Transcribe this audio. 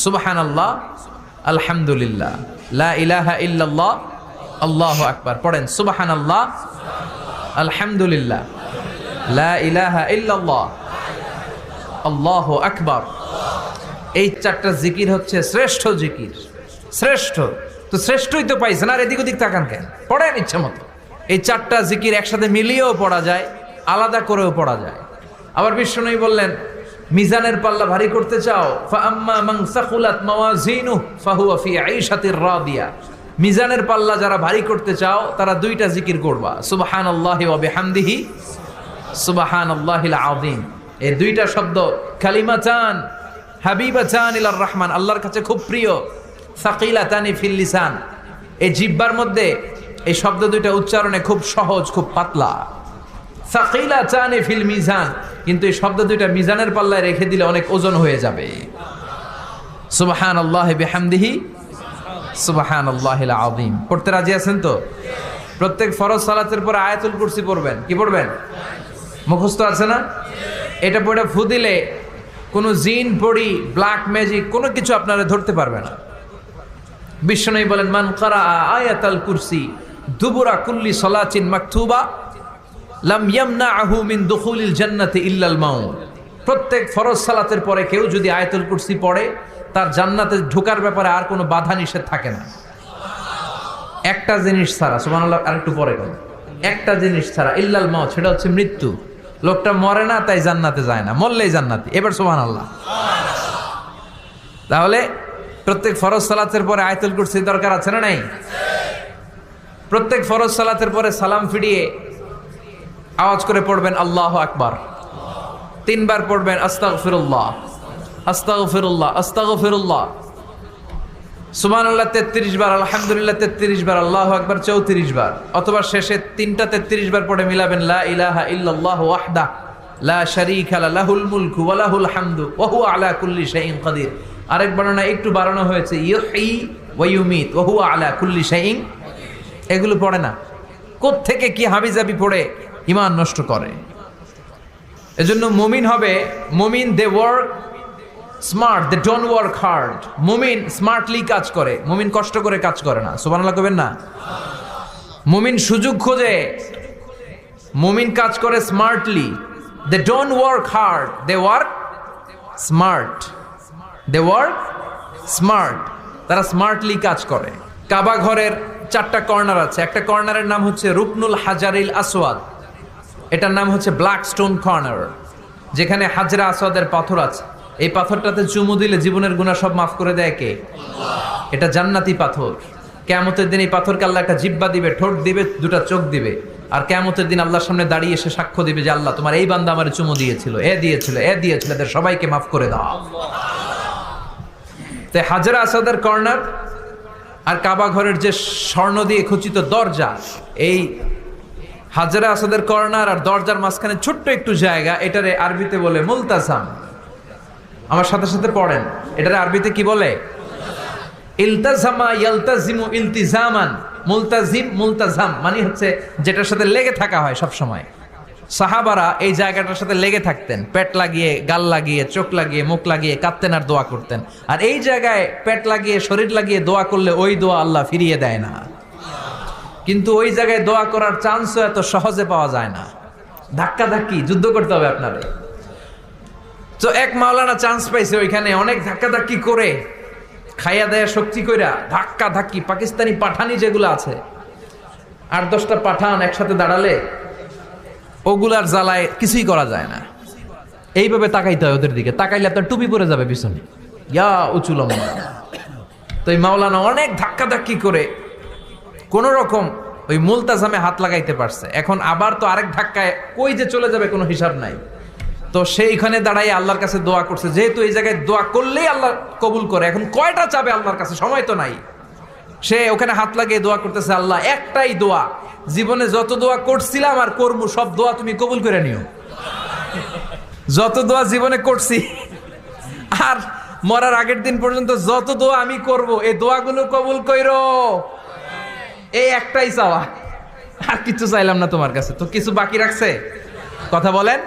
সুবহানাল্লাহ, আলহামদুলিল্লাহ, লা ইলাহা ইল্লাল্লাহ, আল্লাহু আকবার। পড়েন সুবহানাল্লাহ, আলহামদুলিল্লাহ, লা ইলাহা ইল্লাল্লাহ, আল্লাহু আকবার। এই চারটা জিকির হচ্ছে শ্রেষ্ঠ জিকির। শ্রেষ্ঠ তো শ্রেষ্ঠই তো পাইছেন, আর এদিক ওদিক তাকান কেন? পড়েন ইচ্ছা মতো। এই চারটা জিকির একসাথে মিলিয়েও পড়া যায়, আলাদা করেও পড়া যায়। আবার বিশ্বনবী বললেন, মিজানের পাল্লা ভারী করতে চাও, ফাআম্মা মান সাকুলাত মাওয়াজিনুহু ফাহুয়া ফি আইশাতির রাদিয়া। মিজানের পাল্লা যারা ভারী করতে চাও তারা দুইটা জিকির করবা, সুবহানাল্লাহি ওয়া বিহামদিহি, সুবহানাল্লাহিল আযীম। এই দুইটা শব্দ কালিমাতান হাবিবাতান ইলার রহমান, আল্লাহর কাছে খুব প্রিয়। সাকিলাতানি ফিল লিসান, এই জিহ্বার মধ্যে এই শব্দ দুইটা উচ্চারণে খুব সহজ, খুব পাতলা। সাকিলাতানি ফিল মিজান, কিন্তু এই শব্দ দুইটা মিজানের পাল্লায় রেখে দিলে অনেক ওজন হয়ে যাবে। সুবহানাল্লাহি বিহামদিহি, সুবহানাল্লাহিল আযীম। পড়তে রাজি আছেন তো? প্রত্যেক ফরজ সালাতের পর আয়াতুল কুরসি পড়বেন। কি পড়বেন? মুখস্থ আছে না? এটা পড়ে ফু দিলে কোনো জিন পড়ি, ব্ল্যাক ম্যাজিক কোনো কিছু আপনারা ধরতে পারবে না। বিশ্বনবী বলেন, মান কারা আয়াতাল কুরসি দুবুরা কুল্লি সালাতিন মাকতুবা লাম ইয়ামনাহু মিন দুখুলিল জান্নাতি ইল্লাল মাউত। প্রত্যেক ফরজ সালাতের পরে কেউ যদি আয়াতুল কুরসি পড়ে, তার জান্নাতে ঢোকার ব্যাপারে আর কোনো বাধা নিষেধ থাকে না। একটা জিনিস ছাড়া, সুবহানাল্লাহ, আরেকটু পরে কোন একটা জিনিস ছাড়া, ইল্লাল মাউত, সেটা হচ্ছে মৃত্যু। লোকটা মরে না তাই জান্নাতে যায় না, মরলেই জান্নাতি। এবার সুবহানাল্লাহ। তাহলে প্রত্যেক ফরজ সালাতের পরে আয়াতুল কুরসির দরকার আছে না নাই? প্রত্যেক ফরজ সালাতের পরে সালাম ফিরিয়ে আওয়াজ করে পড়বেন আল্লাহু আকবার। 3 বার পড়বেন আস্তাগফিরুল্লাহ, আস্তাগফিরুল্লাহ, আস্তাগফিরুল্লাহ। সুবহানাল্লাহ 33 বার, আলহামদুলিল্লাহ 33 বার, আল্লাহু আকবার 34 বার। অথবা শেষে 3টা 33 বার পড়ে মিলাবেন লা ইলাহা ইল্লাল্লাহু ওয়াহদাহু লা শারীকা লাহুল মুলকু ওয়া লাহুল হামদু ওয়া হুয়া আলা কুল্লি শাইইন কাদির। আরেক বর্ণনা একটু বাড়ানো হয়েছে, ইউহয়ি ওয়া ইউমীত ওয়া হুয়া আলা কুল্লি শাইইন। এগুলো পড়ে না, কোত্থেকে কি হাবিজাবি পড়ে ঈমান নষ্ট করে। এজন্য মুমিন হবে, মুমিন they work smart, they don't work hard. মুমিন স্মার্টলি কাজ করে, মুমিন কষ্ট করে কাজ করে না। সুবহানাল্লাহ কবেন না? মুমিন সুযোগ খোঁজে, মুমিন কাজ করে smartly. They don't work hard, they work smart. They work smart, তারা স্মার্টলি কাজ করে। কাবা ঘরের 4টা কর্নার আছে। একটা কর্নারের নাম হচ্ছে রুকনুল হাজারিল আসওয়াদ, এটার নাম হচ্ছে ব্ল্যাক স্টোন কর্নার, যেখানে হাজরা আসওয়াদের পাথর আছে। এই পাথরটাতে চুমু দিলে জীবনের গুনাহ সব মাফ করে দেয় কে? এটা জান্নাতি পাথর। কিয়ামতের দিন এই পাথরকে আল্লাহ একটা জিহ্বা দিবে, ঠোঁট দিবে, 2টা চোখ দিবে। আর কিয়ামতের দিন আল্লাহর সামনে দাঁড়িয়ে এসে সাক্ষ্য দিবে যে আল্লাহ তোমার এই বান্দা আমারে চুমু দিয়েছিল, এ দিয়েছিল, এ দিয়েছিল, এদের সবাইকে মাফ করে দাও। তাই হাজরা আসওয়াদের কর্নার আর কাবা ঘরের যে স্বর্ণ দিয়ে খচিত দরজা, এই হাজরা আসওয়াদের কর্নার আর দরজার মাঝখানে ছোট্ট একটু জায়গা, এটারে আরবিতে বলে মুলতাজাম। আমার সাথে সাথে পড়েন, এটারে আরবিতে কি বলে? ইলতাজামা ইয়ালতাজিমু ইলতিজামান। মুলতাজিম, মুলতাজাম মানে হচ্ছে যেটার সাথে লেগে থাকা হয় সব সময়। সাহাবারা এই জায়গাটার সাথে লেগে থাকতেন, পেট লাগিয়ে, গাল লাগিয়ে, চোখ লাগিয়ে, মুখ লাগিয়ে কাঁদতেন আর দোয়া করতেন। আর এই জায়গায় পেট লাগিয়ে, শরীর লাগিয়ে দোয়া করলে ওই দোয়া আল্লাহ ফিরিয়ে দেয় না। কিন্তু ওই জায়গায় দোয়া করার চান্সও এত সহজে পাওয়া যায় না, ধাক্কা ধাক্কি যুদ্ধ করতে হবে আপনারে। তো এক মাওলানা চান্স পাইছে ওইখানে, অনেক ধাক্কা ধাক্কি করে, খাইয়া দেয়া শক্তি কইরা ধাক্কা ধাক্কি, পাকিস্তানি পাঠানি যেগুলো আছে, 8-10টা পাঠান একসাথে দাঁড়ালে ওগুলার জ্বালায় কিছুই করা যায় না। এইভাবে তাকাইতে হয় ওদের দিকে, তাকাইলে আপনার টুপি পরে যাবে পিছনে, ইয়া উঁচু লম্বা। তো এই মাওলানা অনেক ধাক্কা ধাক্কি করে কোন রকম ওই মুলতাজামে হাত লাগাইতে পারছে। এখন আবার তো আরেক ধাক্কায় কই যে চলে যাবে কোনো হিসাব নাই। তো সেইখানে দাঁড়াই আল্লাহর কাছে দোয়া করছে, যেহেতু এই জায়গায় দোয়া করলেই আল্লাহ কবুল করে, এখন কয়টা চাবে আল্লাহর কাছে, সময় তো নাই। সে ওখানে হাত লাগিয়ে দোয়া করতেছে, আল্লাহ একটাই দোয়া, জীবনে যত দোয়া করছিলাম আর করবো সব দোয়া তুমি কবুল করে নিও। যত দোয়া জীবনে করছি আর মরার আগের দিন পর্যন্ত যত দোয়া আমি করব, এই দোয়াগুলো কবুল কইরো। এই একটাই চাওয়া, আর কিছু চাইলাম না তোমার কাছে। তো কিছু বাকি রাখছে? কথা বলেন।